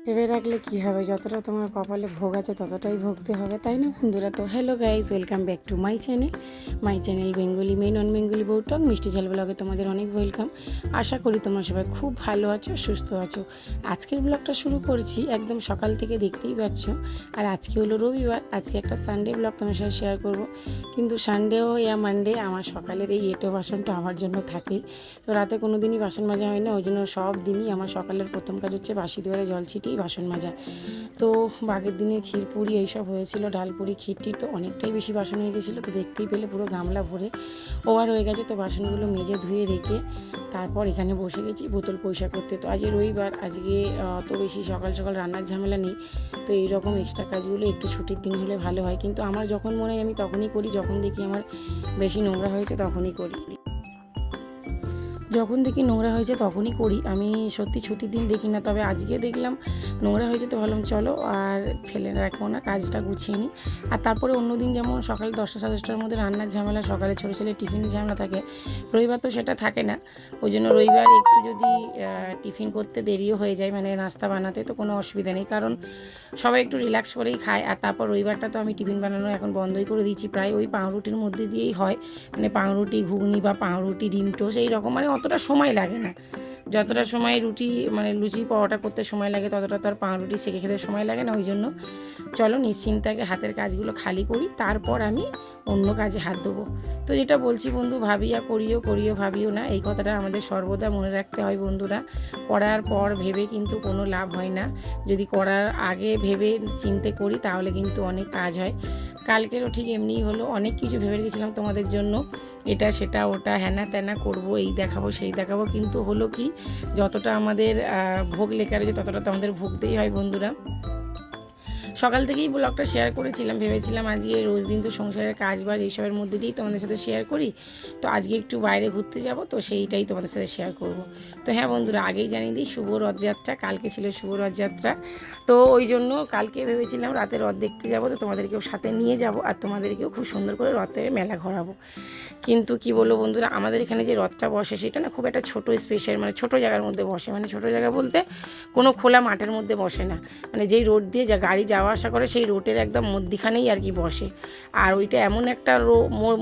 ভেবে রাখলে কী হবে, যতটা তোমার কপালে ভোগ আছে ততটাই ভোগতে হবে, তাই না বন্ধুরা? তো hello guys, welcome back to my channel Bengali men on Bengali বউটক মিষ্টি ঝাল ব্লগে তোমাদের অনেক ওয়েলকাম। আশা করি তোমরা সবাই খুব ভালো আছো, সুস্থ আছো। আজকের ব্লগটা শুরু করছি একদম সকাল থেকে, দেখতেই পাচ্ছ। আর আজকে হলো রবিবার, আজকে একটা সানডে ব্লগ তোমার সাথে শেয়ার করব। কিন্তু সানডেও ইয়া মানডে আমার সকালের এই এঁটো বাসনটা আমার জন্য থাকেই। তো রাতে কোনো দিনই বাসন মাজা হয় না, ওই জন্য সব দিনই আমার সকালের প্রথম কাজ হচ্ছে বাসি দুয়ারে জল ছিটিয়ে বাসন মাজা। তো আগের দিনে ক্ষীরপুরি এইসব হয়েছিল, ডালপুরি ক্ষীরটি, তো অনেকটাই বেশি বাসন হয়ে গেছিলো। তো দেখতেই পেলে পুরো গামলা ভরে ওভার হয়ে গেছে। তো বাসনগুলো মেজে ধুয়ে রেখে তারপর এখানে বসে গেছি বোতল পরিষ্কার করতে। তো আজ রবিবার, আজকে অত বেশি সকাল সকাল রান্নার ঝামেলা নেই। তো এইরকম এক্সট্রা কাজগুলো একটু ছুটির দিন হলে ভালো হয়, কিন্তু আমার যখন মনে হয় আমি তখনই করি, যখন দেখি আমার বেশি নোংরা হয়েছে তখনই করি। যখন দেখি নোংরা হয়েছে তখনই করি, আমি সত্যি ছুটির দিন দেখি না। তবে আজকে দেখলাম নোংরা হয়েছে, তো ভাবলাম চলো আর ফেলে রাখবো না, কাজটা গুছিয়ে নিই। আর তারপরে অন্য দিন যেমন সকাল 10টা সাড়ে 10টার মধ্যে রান্নার ঝামেলা, সকালে ছোটো ছেলে টিফিনের ঝামেলা থাকে, রবিবার তো সেটা থাকে না। ওই জন্য রবিবার একটু যদি টিফিন করতে দেরিও হয়ে যায়, মানে নাস্তা বানাতে, তো কোনো অসুবিধা নেই, কারণ সবাই একটু রিল্যাক্স করেই খায়। আর তারপর রবিবারটা তো আমি টিফিন বানানো এখন বন্ধই করে দিয়েছি, প্রায় ওই পাউরুটির মধ্যে দিয়েই হয়, মানে পাউরুটি ঘুগনি বা পাউরুটি ডিম টোস্ট এইরকম, মানে অতটা সময় লাগে না। যতটা সময় রুটি মানে লুচি পরোটা করতে সময় লাগে, ততটা তো আর পাউরুটি সেঁকে খেতে সময় লাগে না। ওই জন্য চলো নিশ্চিন্তাকে হাতের কাজগুলো খালি করি, তারপর আমি অন্য কাজে হাত দেবো। তো যেটা বলছি বন্ধু, ভাবিয়া করিও, করিও ভাবিও না, এই কথাটা আমাদের সর্বদা মনে রাখতে হয় বন্ধুরা। করার পর ভেবে কিন্তু কোনো লাভ হয় না, যদি করার আগে ভেবে চিন্তে করি তাহলে কিন্তু অনেক কাজ হয়। কালকেরও ঠিক এমনিই হলো, অনেক কিছু ভেবে রেখেছিলাম তোমাদের জন্য, এটা সেটা ওটা হ্যানা ত্যানা করবো, এই দেখাবো সেই দেখাবো, কিন্তু হলো কি, যতটা আমাদের ভোগ লেখা রয়েছে ততটা তো আমাদের ভুগতেই হয় বন্ধুরা। সকাল থেকেই ব্লগটা শেয়ার করেছিলাম, ভেবেছিলাম আজকে রোজ দিন তো সংসারের কাজ বাজ এইসবের মধ্যে দিয়েই তোমাদের সাথে শেয়ার করি, তো আজকে একটু বাইরে ঘুরতে যাব, তো সেইটাই তোমাদের সাথে শেয়ার করব। তো হ্যাঁ বন্ধুরা, আগেই জানিয়ে দিই, শুভ রথযাত্রা, কালকে ছিল শুভ রথযাত্রা। তো ওই জন্য কালকে ভেবেছিলাম রাতে রথ দেখতে যাব, তো তোমাদেরকেও সাথে নিয়ে যাব আর তোমাদেরকেও খুব সুন্দর করে রথের মেলা ঘোরাবো। কিন্তু কি বলবো বন্ধুরা, আমাদের এখানে যে রথটা বসে সেটা না খুব একটা ছোটো স্পেসের, মানে ছোটো জায়গার মধ্যে বসে, মানে ছোটো জায়গা বলতে কোনো খোলা মাঠের মধ্যে বসে না, মানে যেই রোড দিয়ে যা গাড়ি যাওয়া আসা করে সেই রোডের একদম মধ্যিখানেই আর কি বসে। আর ওইটা এমন একটা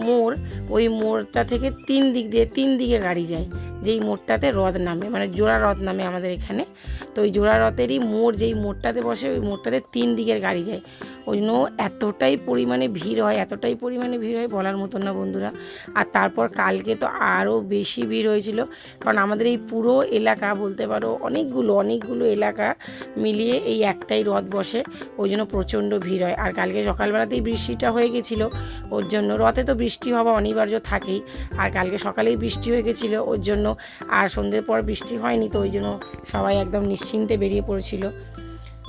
মোড়, ওই মোড়টা থেকে তিন দিকে গাড়ি যায়, যেই মোড়টাতে রথ নামে, মানে জোড়া রথ নামে আমাদের এখানে। তো ওই জোড়া রথেরই মোড়, যেই মোড়টাতে বসে ওই মোড়টাতে 3 দিকের গাড়ি যায়। ওই জন্য এতটাই পরিমাণে ভিড় হয় বলার মতন না বন্ধুরা। আর তারপর কালকে তো আরও বেশি ভিড় হয়েছিল, কারণ আমাদের এই পুরো এলাকা বলতে পারো অনেকগুলো এলাকা মিলিয়ে এই একটাই রথ বসে, ওই জন্য প্রচণ্ড ভিড় হয়। আর কালকে সকালবেলাতেই বৃষ্টিটা হয়ে গেছিলো, ওর জন্য রথে তো বৃষ্টি হওয়া অনিবার্য থাকেই, আর কালকে সকালেই বৃষ্টি হয়ে গেছিলো, ওর জন্য আর সন্ধ্যের পর বৃষ্টি হয়নি, তো ওই জন্য সবাই একদম নিশ্চিন্তে বেরিয়ে পড়েছিল।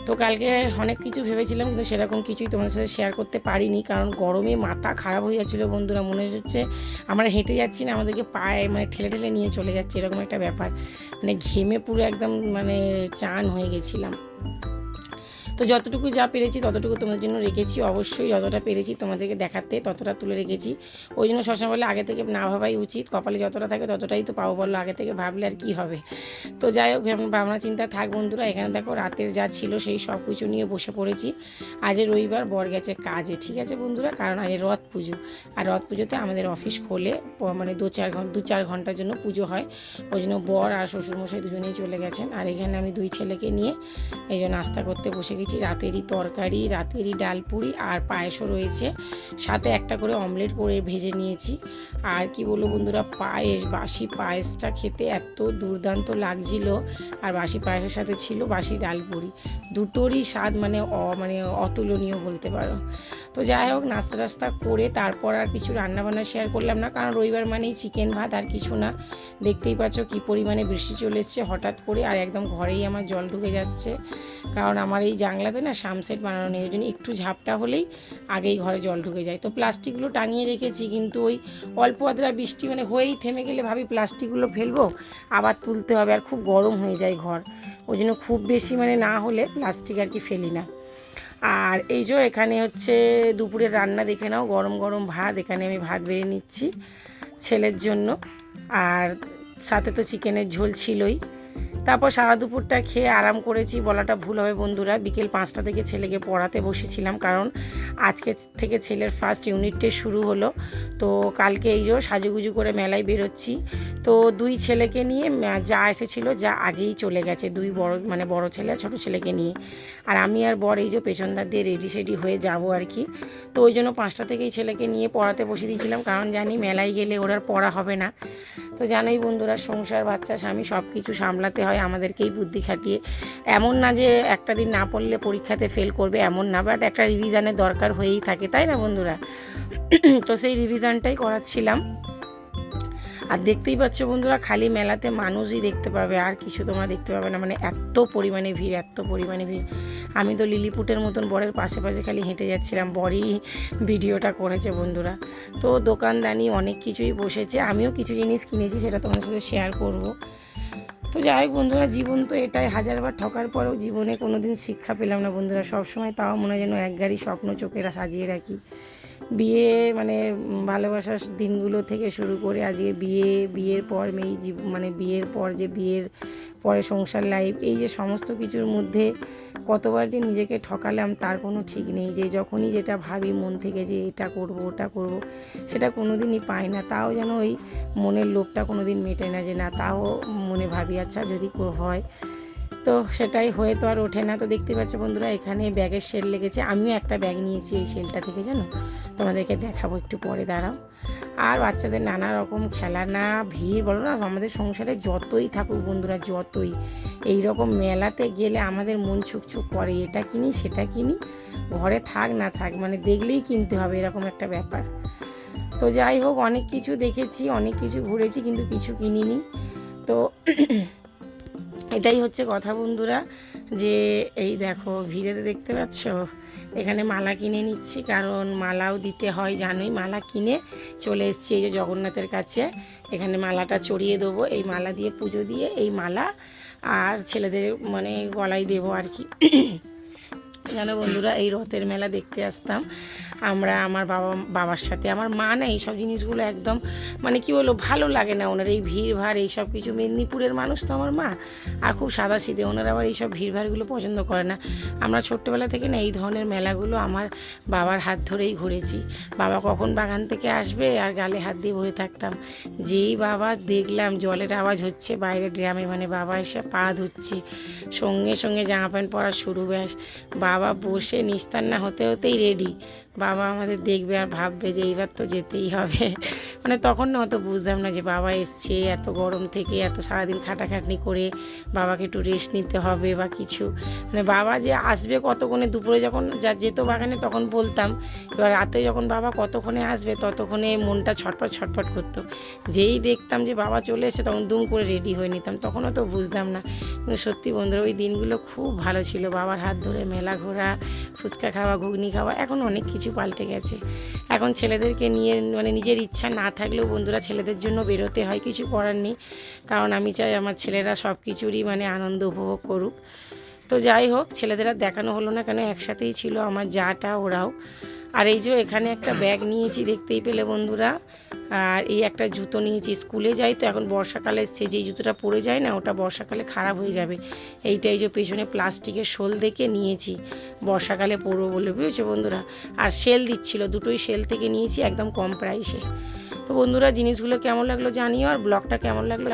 তো কালকে অনেক কিছু ভেবেছিলাম, কিন্তু সেরকম কিছুই তোমাদের সাথে শেয়ার করতে পারিনি, কারণ গরমে মাথা খারাপ হয়ে যাচ্ছিলো বন্ধুরা। মনে হচ্ছে আমরা হেঁটে যাচ্ছি না, আমাদেরকে পায়ে মানে ঠেলে ঠেলে নিয়ে চলে যাচ্ছে, এরকম একটা ব্যাপার, মানে ঘেমে পুরো একদম মানে চান হয়ে গেছিলাম। তো যতটুকু যা পেরেছি ততটুকু তোমাদের জন্য রেখেছি, অবশ্যই যতটা পেরেছি তোমাদেরকে দেখাতে ততটা তুলে রেখেছি। ওই জন্য সবসময় বলে আগে থেকে না ভাবাই উচিত, কপালে যতটা থাকে ততটাই তো পাবো, বললো আগে থেকে ভাবলে আর কি হবে। তো যাই হোক, ভাবনা চিন্তা থাক বন্ধুরা। এখানে দেখো রাতের যা ছিল সেই সব কিছু নিয়ে বসে পড়েছি। আজ রবিবার, বর গেছে কাজে, ঠিক আছে বন্ধুরা, কারণ আজ রথ পুজো, আর রথ পুজোতে আমাদের অফিস খোলে, মানে 2-4 ঘন্টার জন্য পুজো হয়। ওই জন্য বর আর শ্বশুরমশাই দুজনেই চলে গেছেন, আর এখানে আমি 2 ছেলেকে নিয়ে এই জন্য নাস্তা করতে বসে গেছি। রাতেরই তরকারি, রাতেরই ডালপুরি আর পায়েসও রয়েছে, সাথে একটা করে অমলেট করে ভেজে নিয়েছি। আর কি বলবো বন্ধুরা, বাসি পায়েসটা খেতে এত দুর্দান্ত লাগছিল, আর বাসি পায়েসের সাথে ছিল বাসি ডালপুরি, দুটোরই স্বাদ মানে অতুলনীয় বলতে পারো। তো যাই হোক, নাস্তা টাস্তা করে তারপর আর কিছু রান্নাবান্না শেয়ার করলাম না, কারণ রবিবার মানেই চিকেন ভাত আর কিছু না। দেখতেই পাচ্ছ কী পরিমাণে বৃষ্টি চলে এসছে হঠাৎ করে, আর একদম ঘরেই আমার জল ঢুকে যাচ্ছে, কারণ আমার এই জানলাতে না সামসেট বানানো নেই, ওই জন্য একটু ঝাপটা হলেই আগেই ঘরে জল ঢুকে যায়। তো প্লাস্টিকগুলো টাঙিয়ে রেখেছি, কিন্তু ওই অল্প আদ্রা বৃষ্টি মানে হয়েই থেমে গেলে ভাবি প্লাস্টিকগুলো ফেলবো, আবার তুলতে হবে, আর খুব গরম হয়ে যায় ঘর, ওই জন্য খুব বেশি মানে না হলে প্লাস্টিক আর কি ফেলি না। আর এই যে এখানে হচ্ছে দুপুরের রান্না দেখে নাও, গরম গরম ভাত, এখানে আমি ভাত বেড়ে নিচ্ছি ছেলের জন্য, আর সাথে তো চিকেনের ঝোল ছিলই। তারপর সারা দুপুরটা খেয়ে আরাম করেছি বলাটা ভুল হবে বন্ধুরা। বিকেল 5টা থেকে ছেলেকে পড়াতে বসেছিলাম, কারণ আজকে থেকে ছেলের ফার্স্ট ইউনিট টেস্ট শুরু হলো। তো কালকে এই যে সাজুগুজু করে মেলায় বেরোচ্ছি। তো 2 ছেলেকে নিয়ে যা এসেছিলো, যা আগেই চলে গেছে, 2 বড় ছেলে আর ছোটো ছেলেকে নিয়ে। আর আমি আর বর এই যে পেছনদার দিয়ে রেডি সেডি হয়ে যাব আর কি। তো ওই জন্য 5টা থেকেই ছেলেকে নিয়ে পড়াতে বসে দিয়েছিলাম, কারণ জানি মেলায় গেলে ওর আর পড়া হবে না। তো জানোই বন্ধুরা, সংসার, বাচ্চা, স্বামী সব কিছু সামলাতে হয় আমাদেরকেই বুদ্ধি খাটিয়ে। এমন না যে একটা দিন না পড়লে পরীক্ষাতে ফেল করবে, এমন না, বাট একটা রিভিশনের দরকার হয়েই থাকে, তাই না বন্ধুরা? তো সেই রিভিশনটাই করাচ্ছিলাম। আর দেখতেই পাচ্ছ বন্ধুরা, খালি মেলাতে মানুষই দেখতে পাবে, আর কিছু তোমরা দেখতে পাবে না। মানে এত পরিমাণে ভিড়, এত পরিমাণে ভিড়। আমি তো লিলিপুটের মতন বরের পাশে পাশে খালি হেঁটে যাচ্ছিলাম, বরই ভিডিওটা করেছে বন্ধুরা। তো দোকানদানি অনেক কিছুই বসেছে, আমিও কিছু জিনিস কিনেছি, সেটা তোমাদের সাথে শেয়ার করব। তো যাই হোক বন্ধুরা, জীবন তো এটাই, হাজারবার ঠকার পরেও জীবনে কোনো দিন শিক্ষা পেলাম না বন্ধুরা। সবসময় তাও মনে হয় যেন এক গাড়ি স্বপ্ন চোখেরা সাজিয়ে রাখি। বিয়ে মানে ভালোবাসার দিনগুলো থেকে শুরু করে আজকে বিয়ের পর বিয়ের পর যে বিয়ের পরে সংসার লাইফ, এই যে সমস্ত কিছুর মধ্যে কতবার যে নিজেকে ঠকালাম তার কোনো ঠিক নেই। যে যখনই যেটা ভাবি মন থেকে যে এটা করব ওটা করব, সেটা কোনো দিনই পাই না। তাও যেন ওই মনের লোভটা কোনো দিন মেটে না, যে না, তাও মনে ভাবি আচ্ছা যদি হয়। তো সেটাই হয়ে তো আর ওঠে না। তো দেখতে পাচ্ছ বন্ধুরা, এখানে ব্যাগের সেল লেগেছে, আমিও একটা ব্যাগ নিয়েছি এই সেলটা থেকে, জানো, তোমাদেরকে দেখাবো একটু পরে, দাঁড়াও। আর বাচ্চাদের নানা রকম খেলানা, ভিড় বলো না, আমাদের সংসারে যতই থাকুক বন্ধুরা, যতই এই রকম মেলাতে গেলে আমাদের মন ছুকছুক করে, এটা কিনি সেটা কিনি, ঘরে থাক না থাক মানে দেখলেই কিনতে হবে, এরকম একটা ব্যাপার। তো যাই হোক, অনেক কিছু দেখেছি, অনেক কিছু ঘুরেছি, কিন্তু কিছু কিনিনি। তো এটাই হচ্ছে কথা বন্ধুরা, যে এই দেখো ভিড়েতে দেখতে পাচ্ছ, এখানে মালা কিনে নিচ্ছি, কারণ মালাও দিতে হয় জানোই। মালা কিনে চলে এসেছি এই যে জগন্নাথের কাছে, এখানে মালাটা চড়িয়ে দেবো। এই মালা দিয়ে পুজো দিয়ে এই মালা আর ছেলেদের মানে গলায় দেবো আর কি। জানো বন্ধুরা, এই রথের মেলা দেখতে আসতাম আমরা আমার বাবার সাথে। আমার মা না এইসব জিনিসগুলো একদম মানে কি বলবো, ভালো লাগে না ওনার এই ভিড় ভাড় এইসব কিছু। মেদিনীপুরের মানুষ তো আমার মা, আর খুব সাদাসিধে, ওনারা আবার এইসব ভিড় ভাড়গুলো পছন্দ করে না। আমরা ছোট্টবেলা থেকে না এই ধরনের মেলাগুলো আমার বাবার হাত ধরেই ঘুরেছি। বাবা কখন বাগান থেকে আসবে আর গালে হাত দিয়ে বসে থাকতাম। যেই বাবা দেখলাম জলের আওয়াজ হচ্ছে বাইরে ড্রামে, মানে বাবা এসে পা ধুচ্ছে, সঙ্গে সঙ্গে জামা প্যান্ট পরা শুরু, ব্যাস বাবা বসে নিস্তার না হতে হতেই রেডি। বাবা আমাদের দেখবে আর ভাববে যে এইবার তো যেতেই হবে। মানে তখন না অত বুঝতাম না যে বাবা এসছে এত গরম থেকে, এত সারাদিন খাটাখাটনি করে বাবাকে একটু রেস্ট নিতে হবে বা কিছু। মানে বাবা যে আসবে কতক্ষণে, দুপুরে যখন যেত বাগানে তখন বলতাম, এবার রাতে যখন বাবা কতক্ষণে আসবে ততক্ষণে মনটা ছটফট ছটফট করতো। যেই দেখতাম যে বাবা চলে এসে তখন দুম করে রেডি হয়ে নিতাম, তখনও তো বুঝতাম না। কিন্তু সত্যি বন্ধুরা, ওই দিনগুলো খুব ভালো ছিল। বাবার হাত ধরে মেলা ঘোরা, ফুচকা খাওয়া, ঘুগনি খাওয়া। এখন অনেক কিছু পাল্টে গেছে। এখন ছেলেদেরকে নিয়ে মানে নিজের ইচ্ছা না থাকলেও বন্ধুরা ছেলেদের জন্য বেরোতে হয়, কিছু করার নেই। কারণ আমি চাই আমার ছেলেরা সব কিছুরই মানে আনন্দ উপভোগ করুক। তো যাই হোক, ছেলেদের আর দেখানো হলো না, কেন একসাথেই ছিল আমার জাটা ওরাও। আর এই যে এখানে একটা ব্যাগ নিয়েছি, দেখতেই পেলে বন্ধুরা। আর এই একটা জুতো নিয়েছি, স্কুলে যাই তো, এখন বর্ষাকালে এসছে, যেই জুতোটা পরে যায় না ওটা বর্ষাকালে খারাপ হয়ে যাবে। এইটাই যে পেছনে প্লাস্টিকের শোল দেখে নিয়েছি, বর্ষাকালে পরবো বলে, বুঝেছো বন্ধুরা। আর সেল দিচ্ছিল, দুটোই সেল থেকে নিয়েছি একদম কম প্রাইসে। তো বন্ধুরা, জিনিসগুলো কেমন লাগলো জানিও, আর ব্লগটা কেমন লাগলো